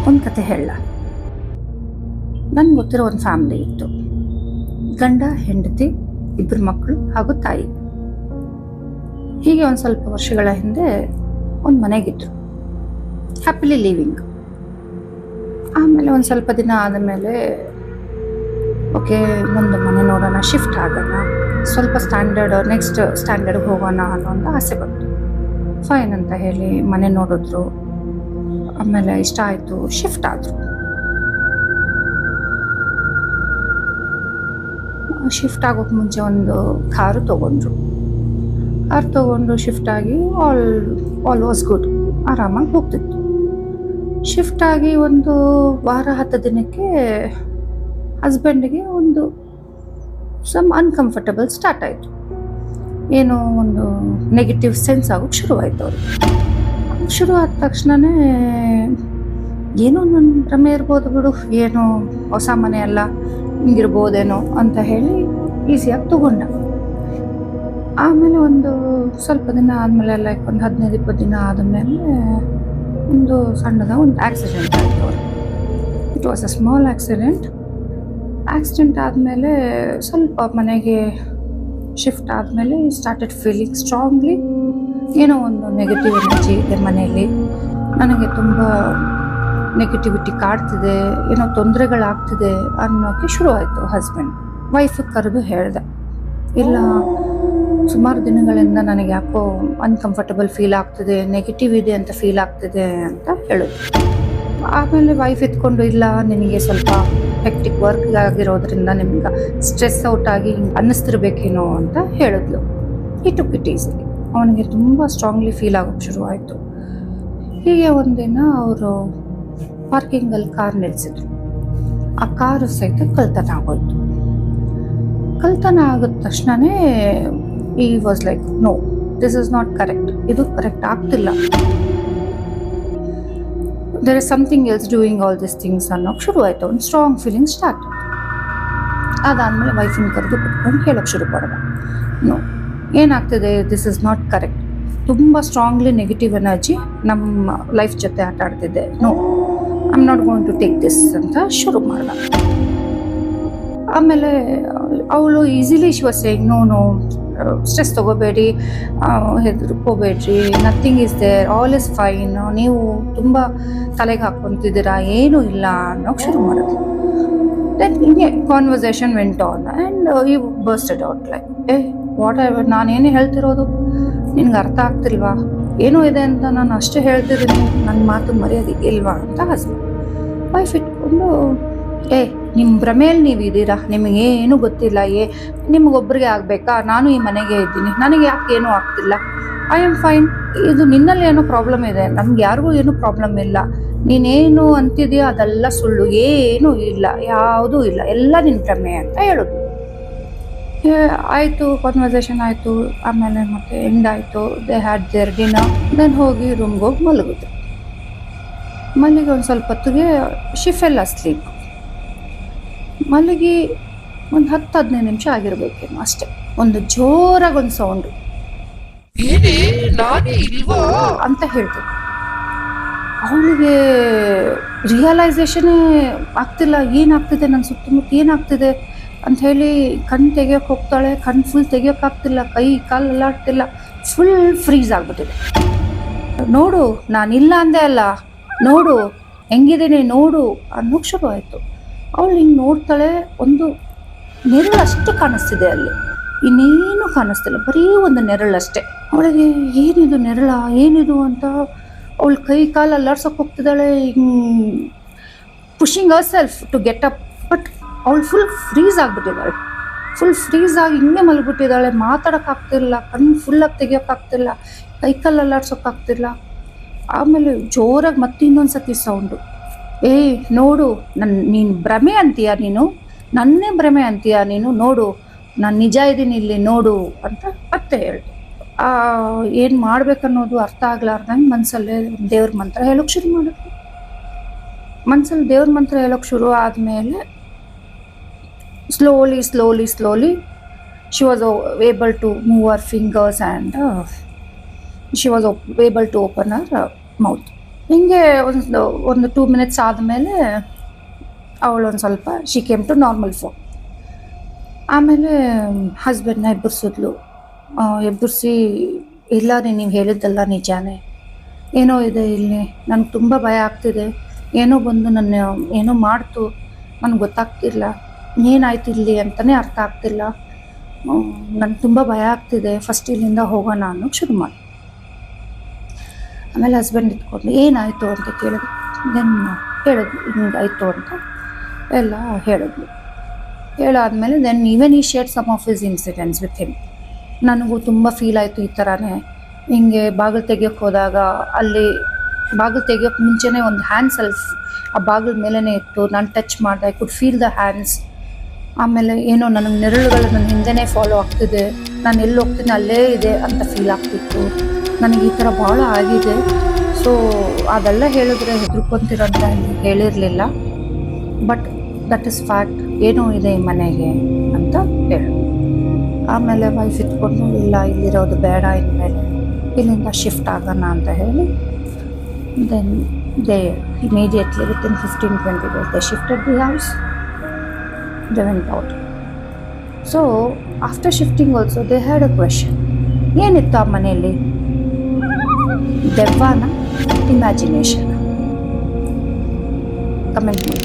ಒಂದು ಕತೆ ಹೇಳ. ನನ್ಗೆ ಗೊತ್ತಿರೋ ಒಂದು ಫ್ಯಾಮಿಲಿ ಇತ್ತು. ಗಂಡ, ಹೆಂಡತಿ, ಇಬ್ಬರು ಮಕ್ಕಳು ಹಾಗೂ ತಾಯಿ. ಹೀಗೆ ಒಂದು ಸ್ವಲ್ಪ ವರ್ಷಗಳ ಹಿಂದೆ ಒಂದು ಮನೆಗಿದ್ರು, ಹ್ಯಾಪಿಲಿ ಲಿವಿಂಗ್. ಆಮೇಲೆ ಒಂದು ಸ್ವಲ್ಪ ದಿನ ಆದಮೇಲೆ ಓಕೆ, ಒಂದು ಮನೆ ನೋಡೋಣ, ಶಿಫ್ಟ್ ಆಗೋಣ, ಸ್ವಲ್ಪ ನೆಕ್ಸ್ಟ್ ಸ್ಟ್ಯಾಂಡರ್ಡ್ಗೆ ಹೋಗೋಣ ಅನ್ನೋ ಒಂದು ಆಸೆ ಬಂತು. ಫೈನ್ ಅಂತ ಹೇಳಿ ಮನೆ ನೋಡಿದ್ರು. ಆಮೇಲೆ ಇಷ್ಟ ಆಯಿತು, ಶಿಫ್ಟ್ ಆದರು. ಶಿಫ್ಟ್ ಆಗೋಕ್ಕೆ ಮುಂಚೆ ಒಂದು ಕಾರು ತೊಗೊಂಡ್ರು. ಶಿಫ್ಟ್ ಆಗಿ ಆಲ್ ವಾಸ್ ಗುಡ್, ಆರಾಮಾಗಿ ಹೋಗ್ತಿತ್ತು. ಶಿಫ್ಟ್ ಆಗಿ ಒಂದು ವಾರ 10 ದಿನಕ್ಕೆ ಹಸ್ಬೆಂಡಿಗೆ ಒಂದು ಸಮ್ ಅನ್ಕಂಫರ್ಟಬಲ್ ಸ್ಟಾರ್ಟ್ ಆಯಿತು. ಏನೋ ಒಂದು ನೆಗೆಟಿವ್ ಸೆನ್ಸ್ ಆಗೋಕ್ಕೆ ಶುರುವಾಯಿತು ಅವ್ರಿಗೆ. ಶುರು ಆದ ತಕ್ಷಣವೇ ಏನೋ ನನ್ನ ಭ್ರಮೆ ಇರ್ಬೋದು ಬಿಡು, ಏನೋ ಹೊಸ ಮನೆ ಅಲ್ಲ, ಹಿಂಗಿರ್ಬೋದೇನೋ ಅಂತ ಹೇಳಿ ಈಸಿಯಾಗಿ ತಗೊಂಡ. ಆಮೇಲೆ ಒಂದು ಸ್ವಲ್ಪ ದಿನ ಆದಮೇಲೆ, ಲೈಕ್ ಒಂದು 15-20 ದಿನ ಆದಮೇಲೆ ಒಂದು ಸಣ್ಣದ ಒಂದು ಆಕ್ಸಿಡೆಂಟ್ ಆಯಿತು ಅವ್ರಿಗೆ. It was a small accident ಆದಮೇಲೆ ಸ್ವಲ್ಪ ಮನೆಗೆ ಶಿಫ್ಟ್ ಆದಮೇಲೆ ಸ್ಟಾರ್ಟೆಡ್ ಫೀಲಿಂಗ್ ಸ್ಟ್ರಾಂಗ್ಲಿ ಏನೋ ಒಂದು ನೆಗೆಟಿವ್ ಎನರ್ಜಿ ಇದೆ ಮನೆಯಲ್ಲಿ, ನನಗೆ ತುಂಬ ನೆಗೆಟಿವಿಟಿ ಕಾಡ್ತಿದೆ, ಏನೋ ತೊಂದರೆಗಳಾಗ್ತಿದೆ ಅನ್ನೋಕ್ಕೆ ಶುರುವಾಯಿತು. ಹಸ್ಬೆಂಡ್ ವೈಫಿಗೆ ಕರೆದು ಹೇಳ್ದೆ, ಇಲ್ಲ ಸುಮಾರು ದಿನಗಳಿಂದ ನನಗೆ ಯಾಕೋ ಅನ್ಕಂಫರ್ಟಬಲ್ ಫೀಲ್ ಆಗ್ತಿದೆ, ನೆಗೆಟಿವ್ ಇದೆ ಅಂತ ಫೀಲ್ ಆಗ್ತಿದೆ ಅಂತ ಹೇಳಿದ್ರು. ಆಮೇಲೆ ವೈಫ್ ಎತ್ಕೊಂಡು, ಇಲ್ಲ ನಿನಗೆ ಸ್ವಲ್ಪ ಹೆಕ್ಟಿಕ್ ವರ್ಕ್ ಆಗಿರೋದ್ರಿಂದ ನಿಮ್ಗೆ ಸ್ಟ್ರೆಸ್ ಔಟ್ ಆಗಿ ಅನ್ನಿಸ್ತಿರ್ಬೇಕೇನೋ ಅಂತ ಹೇಳಿದ್ಲು. ಈ ಟುಕ್ ಇಟ್ ಈಸಿಲಿ. ಅವನಿಗೆ ತುಂಬ ಸ್ಟ್ರಾಂಗ್ಲಿ ಫೀಲ್ ಆಗೋಕ್ಕೆ ಶುರುವಾಯಿತು. ಹೀಗೆ ಒಂದಿನ ಅವರು ಪಾರ್ಕಿಂಗಲ್ಲಿ ಕಾರ್ ನಿಲ್ಲಿಸಿದ್ರು. ಆ ಕಾರು ಸಹಿತ ಕಳ್ತನ ಆಗೋಯ್ತು. ಕಳ್ತನ ಆಗಿದ ತಕ್ಷಣವೇ ಈ was like, no, this is not correct, ಇದು ಕರೆಕ್ಟ್ ಆಗ್ತಿಲ್ಲ, there is something else doing all this things ಅನ್ನೋಕ್ಕೆ ಶುರುವಾಯಿತು. ಒಂದು ಸ್ಟ್ರಾಂಗ್ ಫೀಲಿಂಗ್ ಸ್ಟಾರ್ಟ್. ಅದಾದಮೇಲೆ ವೈಫಿನ ಕರೆದು ಕುತ್ಕೊಂಡು ಹೇಳೋಕ್ಕೆ ಶುರು ಮಾಡಿದ, ನೋ, ಏನಾಗ್ತಿದೆ, ದಿಸ್ ಇಸ್ ನಾಟ್ ಕರೆಕ್ಟ್, ತುಂಬ ಸ್ಟ್ರಾಂಗ್ಲಿ ನೆಗೆಟಿವ್ ಎನರ್ಜಿ ನಮ್ಮ ಲೈಫ್ ಜೊತೆ ಆಟ ಆಡ್ತಿದ್ದೆ, no, I am not going to take this ಅಂತ ಶುರು ಮಾಡ್ದ. ಆಮೇಲೆ ಅವಳು easily she was saying, no, stress ತೊಗೋಬೇಡಿ, ಹೆದರ್ಕೋಬೇಡ್ರಿ, nothing is there, all is fine, ನೀವು ತುಂಬ ತಲೆಗೆ ಹಾಕ್ಕೊತಿದ್ದೀರಾ, ಏನೂ ಇಲ್ಲ ಅನ್ನೋಕ್ಕೆ ಶುರು ಮಾಡಿದ್ರು. ದೆನ್ ಹಿಂಗೆ conversation went on and you bursted out like, whatever, ನಾನೇನೇ ಹೇಳ್ತಿರೋದು ನಿನ್ಗೆ ಅರ್ಥ ಆಗ್ತಿಲ್ವಾ, ಏನೋ ಇದೆ ಅಂತ ನಾನು ಅಷ್ಟೇ ಹೇಳ್ತಿದ್ದೀನಿ, ನನ್ನ ಮಾತು ಮರ್ಯಾದೆ ಇಲ್ವಾ ಅಂತ ಹಸ್ಬೆಂಡ್. ವೈಫ್ ಇಟ್ಕೊಂಡು, ನಿಮ್ಮ ಭ್ರಮೆಯಲ್ಲಿ ನೀವು ಇದ್ದೀರಾ, ನಿಮಗೇನು ಗೊತ್ತಿಲ್ಲ, ನಿಮಗೊಬ್ಬರಿಗೆ ಆಗಬೇಕಾ, ನಾನು ಈ ಮನೆಗೆ ಇದ್ದೀನಿ, ನನಗೆ ಯಾಕೆ ಏನೂ ಆಗ್ತಿಲ್ಲ, ಐ ಆಮ್ ಫೈನ್, ಇದು ನಿನ್ನಲ್ಲಿ ಏನೋ ಪ್ರಾಬ್ಲಮ್ ಇದೆ, ನಮ್ಗೆ ಯಾರಿಗೂ ಏನೂ ಪ್ರಾಬ್ಲಮ್ ಇಲ್ಲ, ನೀನೇನು ಅಂತಿದೆಯೋ ಅದೆಲ್ಲ ಸುಳ್ಳು, ಏನೂ ಇಲ್ಲ, ಯಾವುದೂ ಇಲ್ಲ, ಎಲ್ಲ ನಿನ್ನ ಭ್ರಮೆ ಅಂತ ಹೇಳೋದು. ಆಯಿತು, ಕಾನ್ವರ್ಸೇಷನ್ ಆಯಿತು. ಆಮೇಲೆ ಮತ್ತೆ ಎಂಡ್ ಆಯಿತು. They had their dinner. Then ಹೋಗಿ ರೂಮ್ಗೆ ಹೋಗಿ ಮಲಗಿದ್ರು. ಮಲಗಿ ಒಂದು ಸ್ವಲ್ಪ ಹೊತ್ತಿಗೆ ಶಿ ಫೆಲ್ ಅಸ್ಲೀಪ್. ಮಲಗಿ ಒಂದು 10-15 ನಿಮಿಷ ಆಗಿರ್ಬೇಕೇನೋ ಅಷ್ಟೆ, ಒಂದು ಜೋರಾಗಿ ಒಂದು ಸೌಂಡು ಅಂತ ಹೇಳ್ತಿದ್ರು. ಅವಳಿಗೆ ರಿಯಲೈಸೇಷನೇ ಆಗ್ತಿಲ್ಲ, ಏನಾಗ್ತಿದೆ ನನ್ನ ಸುತ್ತಮುತ್ತ, ಏನಾಗ್ತಿದೆ ಅಂತ ಹೇಳಿ ಕಣ್ಣು ತೆಗಿಯೋಕೆ ಹೋಗ್ತಾಳೆ. ಕಣ್ಣು ಫುಲ್ ತೆಗಿಯೋಕ್ಕಾಗ್ತಿಲ್ಲ, ಕೈ ಕಾಲು ಅಲ್ಲಾಡ್ತಿಲ್ಲ, ಫುಲ್ ಫ್ರೀಸ್ ಆಗ್ಬಿಟ್ಟಿದೆ. ನೋಡು, ನಾನಿಲ್ಲ ಅಂದೆ ಅಲ್ಲ, ನೋಡು ಹೆಂಗಿದ್ದೀನಿ ನೋಡು ಅನ್ನೋಕ್ಕೆ ಶುರು ಆಯಿತು. ಅವಳು ಹಿಂಗೆ ನೋಡ್ತಾಳೆ, ಒಂದು ನೆರಳಷ್ಟು ಕಾಣಿಸ್ತಿದೆ ಅಲ್ಲಿ, ಇನ್ನೇನು ಕಾಣಿಸ್ತಿಲ್ಲ, ಬರೀ ಒಂದು ನೆರಳಷ್ಟೇ. ಅವಳಿಗೆ ಏನಿದು ನೆರಳ, ಏನಿದು ಅಂತ ಅವಳು ಕೈ ಕಾಲು ಅಲ್ಲಾಡ್ಸೋಕೆ ಹೋಗ್ತಿದ್ದಾಳೆ, pushing herself to get up. But ಅವಳು ಫುಲ್ ಫ್ರೀಸ್ ಆಗಿಬಿಟ್ಟಿದ್ದಾಳೆ. ಫುಲ್ ಫ್ರೀಸ್ ಆಗಿ ಹಿಂಗೆ ಮಲಗಿಬಿಟ್ಟಿದ್ದಾಳೆ. ಮಾತಾಡೋಕ್ಕಾಗ್ತಿಲ್ಲ, ಕಣ್ಣು ಫುಲ್ಲಾಗಿ ತೆಗಿಯೋಕ್ಕಾಗ್ತಿಲ್ಲ, ಕೈ ಕಾಲು ಅಲ್ಲಾಡ್ಸೋಕ್ಕಾಗ್ತಿಲ್ಲ. ಆಮೇಲೆ ಜೋರಾಗಿ ಮತ್ತೆ ಇನ್ನೊಂದು ಸತಿ ಸೌಂಡು, ನೋಡು, ನೀನು ಭ್ರಮೆ ಅಂತೀಯ, ನೀನು ನನ್ನೇ ಭ್ರಮೆ ಅಂತೀಯ ನೀನು, ನೋಡು ನಾನು ನಿಜ ಇದ್ದೀನಿ ಇಲ್ಲಿ ನೋಡು ಅಂತ ಮತ್ತೆ ಹೇಳ್ತು. ಏನು ಮಾಡ್ಬೇಕನ್ನೋದು ಅರ್ಥ ಆಗ್ಲಾರ್ದಂಗೆ ಮನಸ್ಸಲ್ಲೇ ದೇವ್ರ ಮಂತ್ರ ಹೇಳೋಕ್ಕೆ ಶುರು ಮಾಡಿದ್ರು. ಮನಸ್ಸಲ್ಲಿ ದೇವ್ರ ಮಂತ್ರ ಹೇಳೋಕ್ಕೆ ಶುರು ಆದಮೇಲೆ slowly she was able to move her fingers and she was able to open her mouth. ಹಿಂಗೆ ಒಂದು 2 ಮಿನಿಟ್ಸ್ ಆದಮೇಲೆ ಅವಳೊಂದು ಸ್ವಲ್ಪ she came to normal form. ಆಮೇಲೆ ಹಸ್ಬೆಂಡ್ನ ಎಬ್ಬರಿಸಿದ್ಲು. ಎಬ್ಬರಿಸಿ, ಇಲ್ಲ ರೀ ನೀವು ಹೇಳಿದ್ದೆಲ್ಲ ನಿಜಾನೇ, ಏನೋ ಇದೆ ಇಲ್ಲಿ, ನನಗೆ ತುಂಬ ಭಯ ಆಗ್ತಿದೆ, ಏನೋ ಬಂದು ನನ್ನ ಏನೋ ಮಾಡ್ತು, ನನಗೆ ಗೊತ್ತಾಗ್ತಿಲ್ಲ, ಏನಾಯ್ತು ಇಲ್ಲಿ ಅಂತಲೇ ಅರ್ಥ ಆಗ್ತಿಲ್ಲ, ನನಗೆ ತುಂಬ ಭಯ ಆಗ್ತಿದೆ, ಫಸ್ಟ್ ಇಲ್ಲಿಂದ ಹೋಗೋಣ ಅನ್ನೋಕ್ಕೆ ಶುರು ಮಾಡಿ. ಆಮೇಲೆ ಹಸ್ಬೆಂಡ್ ಇಟ್ಕೊಂಡು ಏನಾಯಿತು ಅಂತ ಕೇಳಿದ್ರು. ದೆನ್ ಹೇಳಿದ್ಲು ಹಿಂಗಾಯಿತು ಅಂತ ಎಲ್ಲ ಹೇಳಿದ್ಲು. ಹೇಳಾದ್ಮೇಲೆ ದೆನ್ ಈವನ್ ಈ share some of his incidents with him. ನನಗೂ ತುಂಬ ಫೀಲ್ ಆಯಿತು ಈ ಥರನೇ. ಹಿಂಗೆ ಬಾಗಿಲು ತೆಗಿಯೋಕ್ಕೆ ಹೋದಾಗ ಅಲ್ಲಿ ಬಾಗಿಲು ತೆಗಿಯೋಕ್ಕೆ ಮುಂಚೆನೇ ಒಂದು ಹ್ಯಾಂಡ್ ಸೆಲ್ಫ್ ಆ ಬಾಗಿಲ ಮೇಲೇ ಇತ್ತು. ನಾನು ಟಚ್ ಮಾಡಿದೆ, I could feel the hands. ಆಮೇಲೆ ಏನೋ ನನಗೆ ನೆರಳುಗಳು ನನ್ನ ಹಿಂದೆನೇ ಫಾಲೋ ಆಗ್ತಿದೆ, ನಾನು ಎಲ್ಲಿ ಹೋಗ್ತೀನಿ ಅಲ್ಲೇ ಇದೆ ಅಂತ ಫೀಲ್ ಆಗ್ತಿತ್ತು. ನನಗೆ ಈ ಥರ ಭಾಳ ಆಗಿದೆ. ಸೊ ಅದೆಲ್ಲ ಹೇಳಿದ್ರೆ ಹೆದರ್ಕೊಂತೀರ ಅಂತ ಹೇಳಿರಲಿಲ್ಲ, ಬಟ್ ದಟ್ ಇಸ್ ಫ್ಯಾಕ್ಟ್, ಏನೋ ಇದೆ ಈ ಮನೆಗೆ ಅಂತ ಹೇಳಿ. ಆಮೇಲೆ ವೈಫ್ ಇಟ್ಕೊಂಡು, ಇಲ್ಲ ಇಲ್ಲಿರೋದು ಬೇಡ, ಇನ್ಮೇಲೆ ಇಲ್ಲಿಂದ ಶಿಫ್ಟ್ ಆಗೋಣ ಅಂತ ಹೇಳಿ then they immediately within 15-20 days they shifted the house. They went out. So after shifting also they had a question, ಏನಿತ್ತು ಆ ಮನೆಯಲ್ಲಿ, ದೆವ್ವನ, ಇಮ್ಯಾಜಿನೇಷನ್? ಕಮೆಂಟ್ ಮಾಡಿ.